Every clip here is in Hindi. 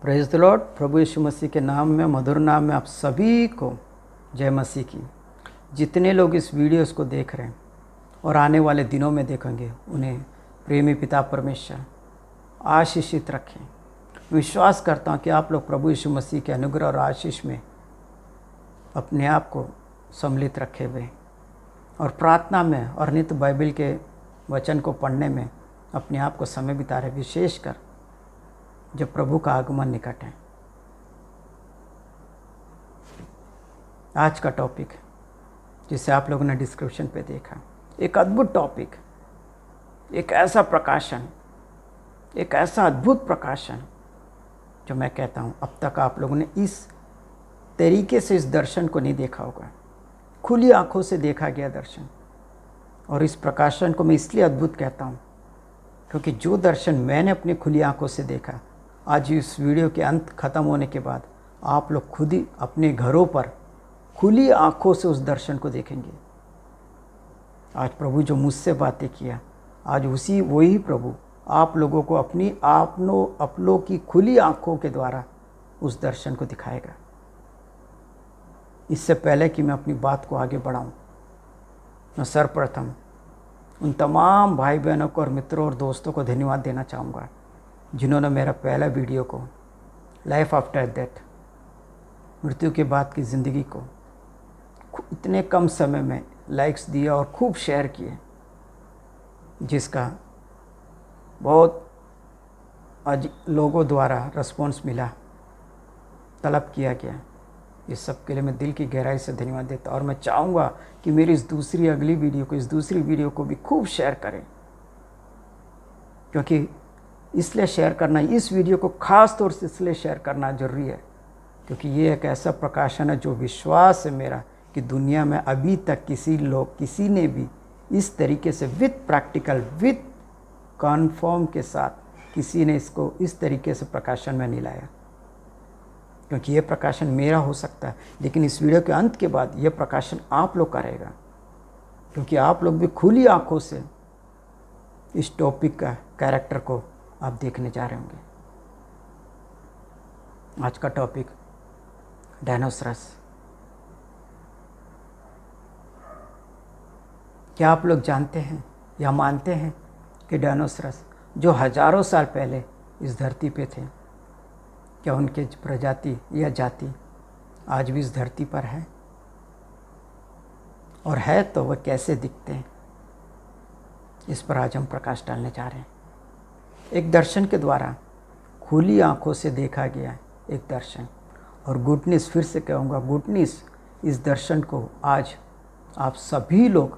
Praise the lord. प्रभु यीशु मसीह के नाम में, मधुर नाम में आप सभी को जय मसीह की। जितने लोग इस वीडियोस को देख रहे हैं और आने वाले दिनों में देखेंगे, उन्हें प्रेमी पिता परमेश्वर आशीषित रखें। विश्वास करता हूँ कि आप लोग प्रभु यीशु मसीह के अनुग्रह और आशीष में अपने आप को सम्मिलित रखे हुए और प्रार्थना में और नित्य बाइबल के वचन को पढ़ने में अपने आप को समय बिता रहे, विशेषकर जब प्रभु का आगमन निकट है। आज का टॉपिक जिसे आप लोगों ने डिस्क्रिप्शन पे देखा, एक अद्भुत टॉपिक, एक ऐसा प्रकाशन, एक ऐसा अद्भुत प्रकाशन जो मैं कहता हूँ अब तक आप लोगों ने इस तरीके से इस दर्शन को नहीं देखा होगा। खुली आंखों से देखा गया दर्शन। और इस प्रकाशन को मैं इसलिए अद्भुत कहता हूँ क्योंकि जो दर्शन मैंने अपनी खुली आंखों से देखा, आज इस वीडियो के अंत खत्म होने के बाद आप लोग खुद ही अपने घरों पर खुली आंखों से उस दर्शन को देखेंगे। आज प्रभु जो मुझसे बातें किया, आज वही प्रभु आप लोगों को अपनी अपनों की खुली आंखों के द्वारा उस दर्शन को दिखाएगा। इससे पहले कि मैं अपनी बात को आगे बढ़ाऊं, मैं सर्वप्रथम उन तमाम भाई बहनों को और मित्रों और दोस्तों को धन्यवाद देना चाहूँगा जिन्होंने मेरा पहला वीडियो को लाइफ आफ्टर डेथ, मृत्यु के बाद की ज़िंदगी को इतने कम समय में लाइक्स दिए और खूब शेयर किए, जिसका बहुत आज लोगों द्वारा रिस्पॉन्स मिला, तलब किया गया। इस सब के लिए मैं दिल की गहराई से धन्यवाद देता और मैं चाहूँगा कि मेरी इस दूसरी वीडियो को भी खूब शेयर करें, क्योंकि इसलिए शेयर करना, इस वीडियो को ख़ास तौर से इसलिए शेयर करना ज़रूरी है क्योंकि ये एक ऐसा प्रकाशन है जो विश्वास है मेरा कि दुनिया में अभी तक किसी ने भी इस तरीके से विथ प्रैक्टिकल, विथ कन्फर्म के साथ किसी ने इसको इस तरीके से प्रकाशन में नहीं लाया। क्योंकि ये प्रकाशन मेरा हो सकता है, लेकिन इस वीडियो के अंत के बाद ये प्रकाशन आप लोग करेगा, क्योंकि आप लोग भी खुली आंखों से इस टॉपिक का कैरेक्टर को आप देखने जा रहे होंगे। आज का टॉपिक डायनोसरस। क्या आप लोग जानते हैं या मानते हैं कि डायनोसरस जो हजारों साल पहले इस धरती पे थे, क्या उनके प्रजाति या जाति आज भी इस धरती पर है? और है तो वह कैसे दिखते हैं? इस पर आज हम प्रकाश डालने जा रहे हैं। एक दर्शन के द्वारा खुली आंखों से देखा गया एक दर्शन, और गुड न्यूज़, फिर से कहूँगा गुड न्यूज़, इस दर्शन को आज आप सभी लोग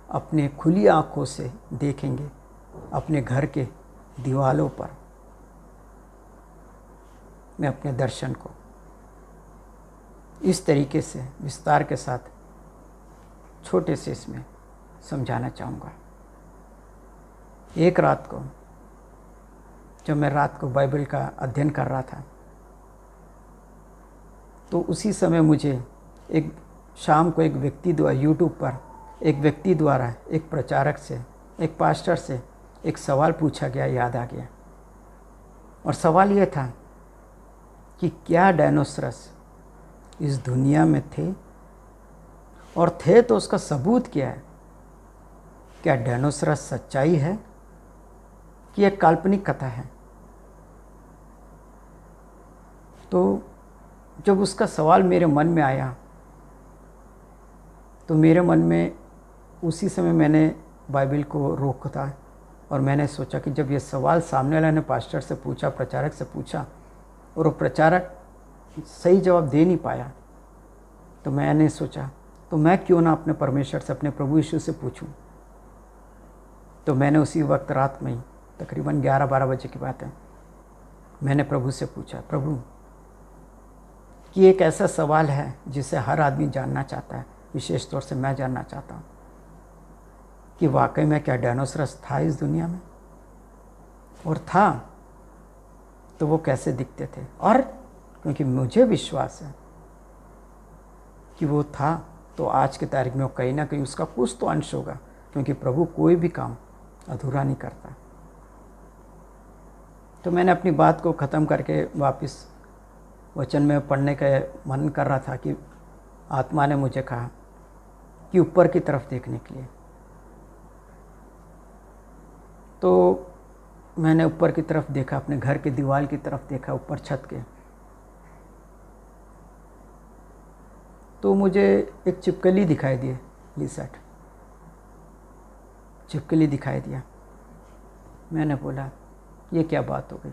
अपने खुली आंखों से देखेंगे, अपने घर के दीवालों पर। मैं अपने दर्शन को इस तरीके से विस्तार के साथ छोटे से इसमें समझाना चाहूँगा। एक रात को जब मैं रात को बाइबल का अध्ययन कर रहा था, तो उसी समय मुझे शाम को एक व्यक्ति द्वारा यूट्यूब पर एक प्रचारक से, एक पास्टर से एक सवाल पूछा गया, याद आ गया। और सवाल यह था कि क्या डायनोसरस इस दुनिया में थे, और थे तो उसका सबूत क्या है? क्या डायनोसरस सच्चाई है कि एक काल्पनिक कथा है? तो जब उसका सवाल मेरे मन में आया, तो मेरे मन में उसी समय मैंने बाइबल को रोका और मैंने सोचा कि जब ये सवाल सामने वाले ने पास्टर से पूछा, प्रचारक से पूछा, और वो प्रचारक सही जवाब दे नहीं पाया, तो मैंने सोचा तो मैं क्यों ना अपने परमेश्वर से, अपने प्रभु यीशु से पूछूं। तो मैंने उसी वक्त रात में ही, तकरीबन 11-12 बजे की बात है, मैंने प्रभु से पूछा, प्रभु कि एक ऐसा सवाल है जिसे हर आदमी जानना चाहता है, विशेष तौर से मैं जानना चाहता हूँ कि वाकई में क्या डायनोसरस था इस दुनिया में, और था तो वो कैसे दिखते थे? और क्योंकि मुझे विश्वास है कि वो था, तो आज की तारीख में वो कहीं ना कहीं उसका कुछ तो अंश होगा, क्योंकि प्रभु कोई भी काम अधूरा नहीं करता। तो मैंने अपनी बात को ख़त्म करके वापस वचन में पढ़ने का मन कर रहा था कि आत्मा ने मुझे कहा कि ऊपर की तरफ देखने के लिए। तो मैंने ऊपर की तरफ देखा, अपने घर की दीवार की तरफ देखा, ऊपर छत के। तो मुझे एक छिपकली दिखाई दी, लिसेट छिपकली दिखाई दिया। मैंने बोला ये क्या बात हो गई,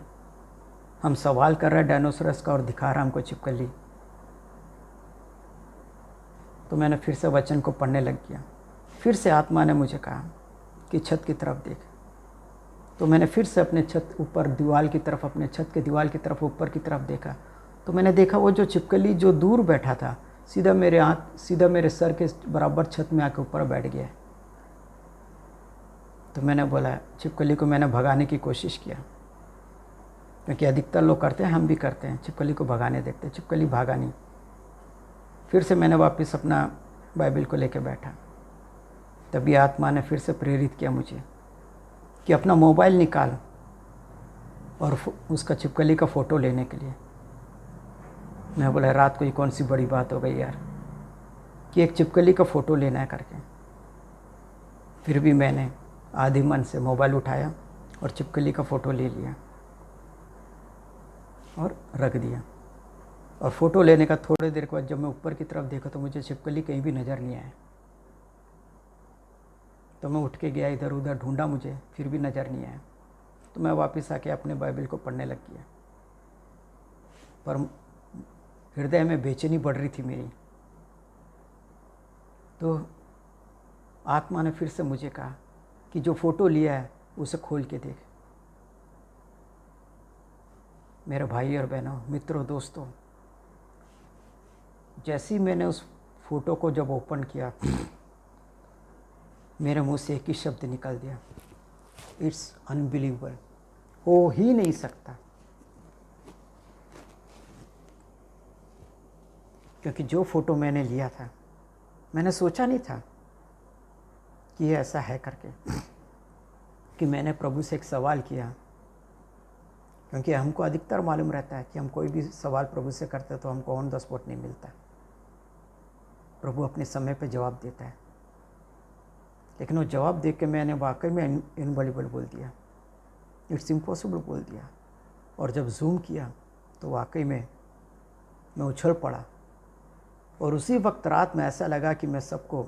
हम सवाल कर रहे हैं डायनासोरस का और दिखा रहा हमको छिपकली। तो मैंने फिर से वचन को पढ़ने लग गया। फिर से आत्मा ने मुझे कहा कि छत की तरफ देख। तो मैंने फिर से अपने छत ऊपर दीवार की तरफ, अपने छत के दीवार की तरफ ऊपर की तरफ देखा। तो मैंने देखा वो जो छिपकली जो दूर बैठा था सीधा मेरे सर के बराबर छत में आके ऊपर बैठ गया। तो मैंने बोला, छिपकली को मैंने भगाने की कोशिश किया, क्योंकि अधिकतर लोग करते हैं, हम भी करते हैं, छिपकली को भगाने देखते हैं। छिपकली भागा नहीं। फिर से मैंने वापस अपना बाइबल को लेकर बैठा। तभी आत्मा ने फिर से प्रेरित किया मुझे कि अपना मोबाइल निकाल और उसका छिपकली का फ़ोटो लेने के लिए। मैं बोला रात को ये कौन सी बड़ी बात हो गई यार कि एक छिपकली का फ़ोटो लेना है करके। फिर भी मैंने आधे मन से मोबाइल उठाया और छिपकली का फ़ोटो ले लिया और रख दिया। और फ़ोटो लेने का थोड़ी देर के बाद जब मैं ऊपर की तरफ देखा तो मुझे छिपकली कहीं भी नज़र नहीं आया। तो मैं उठ के गया, इधर उधर ढूंढा, मुझे फिर भी नज़र नहीं आया। तो मैं वापस आके अपने बाइबल को पढ़ने लग गया। पर हृदय में बेचैनी बढ़ रही थी मेरी। तो आत्मा ने फिर से मुझे कहा कि जो फ़ोटो लिया है उसे खोल के देख। मेरे भाई और बहनों, मित्रों, दोस्तों, जैसे ही मैंने उस फ़ोटो को जब ओपन किया मेरे मुंह से एक ही शब्द निकल दिया, इट्स अनबिलीवेबल, हो ही नहीं सकता। क्योंकि जो फ़ोटो मैंने लिया था, मैंने सोचा नहीं था कि ये ऐसा है करके। कि मैंने प्रभु से एक सवाल किया, क्योंकि हमको अधिकतर मालूम रहता है कि हम कोई भी सवाल प्रभु से करते तो हमको ऑन द स्पॉट नहीं मिलता। प्रभु अपने समय पे जवाब देता है। लेकिन वो जवाब देख के मैंने वाकई में इनवॉल्युबल बोल दिया, इट्स इम्पॉसिबल बोल दिया। और जब जूम किया तो वाकई में मैं उछल पड़ा। और उसी वक्त रात में ऐसा लगा कि मैं सबको,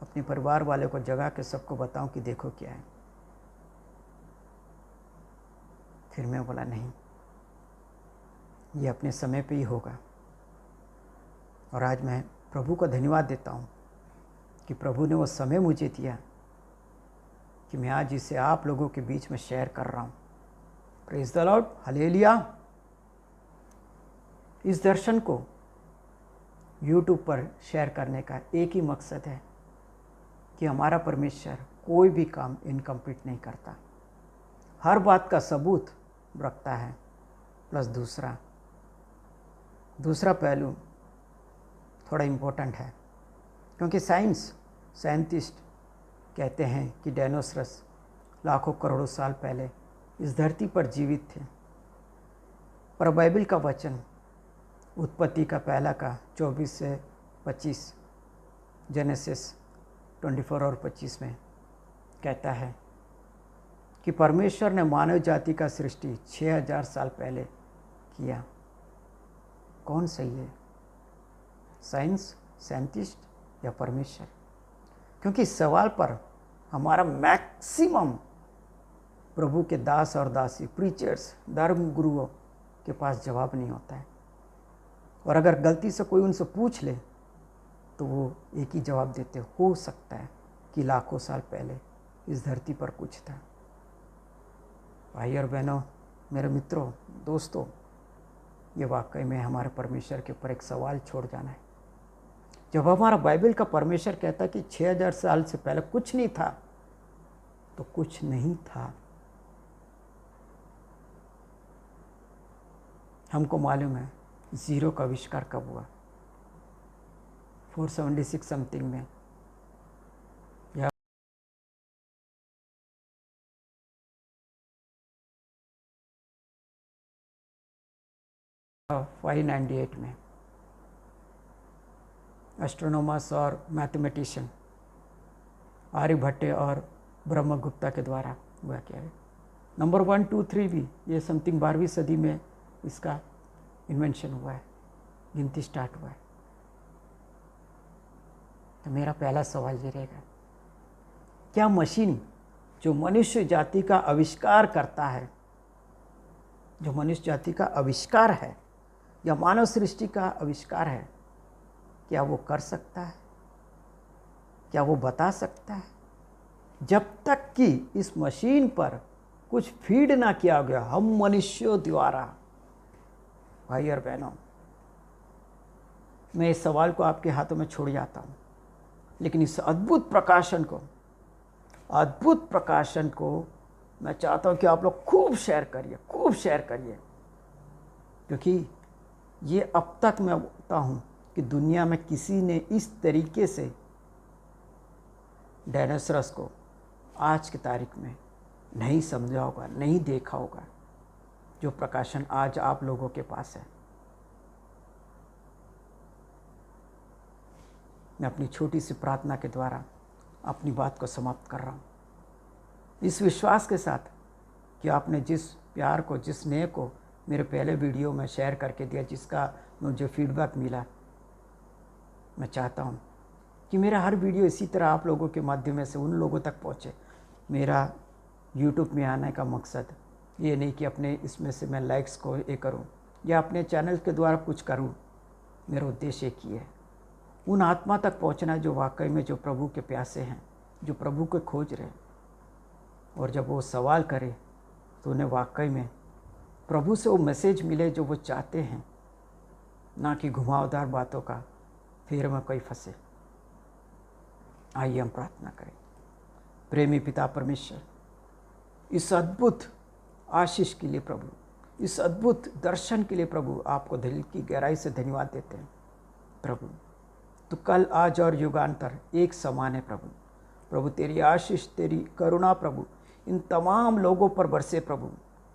अपने परिवार वाले को जगा के सबको बताऊं कि देखो क्या है। फिर मैं बोला नहीं, ये अपने समय पे ही होगा। और आज मैं प्रभु को धन्यवाद देता हूँ कि प्रभु ने वो समय मुझे दिया कि मैं आज इसे आप लोगों के बीच में शेयर कर रहा हूँ। Praise the Lord, hallelujah. इस दर्शन को यूट्यूब पर शेयर करने का एक ही मकसद है कि हमारा परमेश्वर कोई भी काम इनकम्प्लीट नहीं करता, हर बात का सबूत रखता है। प्लस दूसरा पहलू थोड़ा इम्पोर्टेंट है, क्योंकि साइंटिस्ट कहते हैं कि डायनासोरस लाखों करोड़ों साल पहले इस धरती पर जीवित थे। पर बाइबल का वचन उत्पत्ति का पहला का 24 से 25, जेनेसिस 24 और 25 में कहता है कि परमेश्वर ने मानव जाति का सृष्टि 6000 साल पहले किया। कौन सही है, साइंटिस्ट या परमेश्वर? क्योंकि इस सवाल पर हमारा मैक्सिमम प्रभु के दास और दासी, प्रीचर्स, धर्म गुरुओं के पास जवाब नहीं होता है। और अगर गलती से कोई उनसे पूछ ले तो वो एक ही जवाब देते, हो सकता है कि लाखों साल पहले इस धरती पर कुछ था। भाई और बहनों, मेरे मित्रों, दोस्तों, ये वाकई में हमारे परमेश्वर के ऊपर एक सवाल छोड़ जाना है। जब हमारा बाइबल का परमेश्वर कहता कि 6000 साल से पहले कुछ नहीं था, तो कुछ नहीं था। हमको मालूम है ज़ीरो का आविष्कार कब हुआ, 476 समथिंग में। 598 में एस्ट्रोनॉमर्स और मैथमेटिशियन आर्यभट्ट और ब्रह्मगुप्ता के द्वारा हुआ क्या है। नंबर 1, 2, 3 भी ये समथिंग 12वीं सदी में इसका इन्वेंशन हुआ है, गिनती स्टार्ट हुआ है। तो मेरा पहला सवाल ये रहेगा, क्या मशीन जो मनुष्य जाति का आविष्कार करता है, जो मनुष्य जाति का आविष्कार है या मानव सृष्टि का आविष्कार है, क्या वो कर सकता है, क्या वो बता सकता है? जब तक कि इस मशीन पर कुछ फीड ना किया गया हम मनुष्यों द्वारा। भाई और बहनों, मैं इस सवाल को आपके हाथों में छोड़ जाता हूँ, लेकिन इस अद्भुत प्रकाशन को मैं चाहता हूँ कि आप लोग खूब शेयर करिए, क्योंकि ये अब तक मैं बोलता हूँ कि दुनिया में किसी ने इस तरीके से डायनासोरस को आज की तारीख में नहीं समझा होगा, नहीं देखा होगा, जो प्रकाशन आज आप लोगों के पास है। मैं अपनी छोटी सी प्रार्थना के द्वारा अपनी बात को समाप्त कर रहा हूँ, इस विश्वास के साथ कि आपने जिस प्यार को, जिस स्नेह को मेरे पहले वीडियो में शेयर करके दिया, जिसका मुझे फीडबैक मिला, मैं चाहता हूँ कि मेरा हर वीडियो इसी तरह आप लोगों के माध्यम से उन लोगों तक पहुँचे। मेरा यूट्यूब में आने का मकसद ये नहीं कि अपने इसमें से मैं लाइक्स को ये करूं या अपने चैनल के द्वारा कुछ करूं। मेरा उद्देश्य एक ही है, उन आत्मा तक पहुंचना जो वाकई में जो प्रभु के प्यासे हैं, जो प्रभु को खोज रहे हैं, और जब वो सवाल करे तो उन्हें वाकई में प्रभु से वो मैसेज मिले जो वो चाहते हैं, ना कि घुमावदार बातों का फेर में कोई फंसे। आइए हम प्रार्थना करें। प्रेमी पिता परमेश्वर, इस अद्भुत आशीष के लिए प्रभु, इस अद्भुत दर्शन के लिए प्रभु आपको दिल की गहराई से धन्यवाद देते हैं। प्रभु तो कल, आज और युगांतर एक समान है प्रभु। प्रभु तेरी आशीष, तेरी करुणा प्रभु इन तमाम लोगों पर बरसे प्रभु,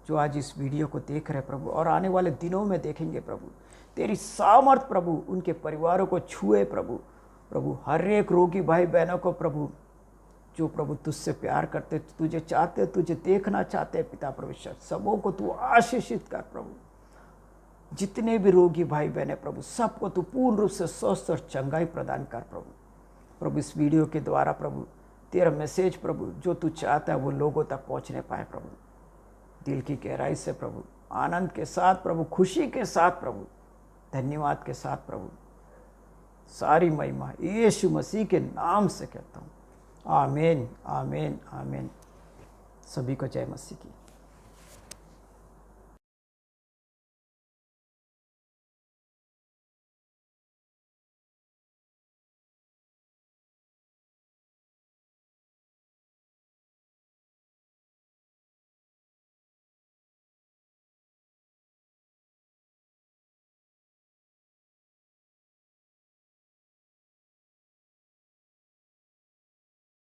जो आज इस वीडियो को देख रहे प्रभु और आने वाले दिनों में देखेंगे प्रभु। तेरी सामर्थ प्रभु उनके परिवारों को छुए प्रभु। प्रभु हर एक रोगी भाई बहनों को प्रभु, जो प्रभु तुझसे प्यार करते, तुझे चाहते, तुझे देखना चाहते पिता परमेश्वर, सबों को तू आशीषित कर प्रभु। जितने भी रोगी भाई बहने प्रभु, सबको तू पूर्ण रूप से स्वस्थ और चंगाई प्रदान कर प्रभु। प्रभु इस वीडियो के द्वारा प्रभु तेरा मैसेज प्रभु जो तू चाहता है वो लोगों तक पहुंचने पाए प्रभु। दिल की गहराई से प्रभु, आनंद के साथ प्रभु, खुशी के साथ प्रभु, धन्यवाद के साथ प्रभु, सारी महिमा यीशु मसीह के नाम से कहता हूँ। आमीन, आमीन, आमीन। सभी को जय मसीह की।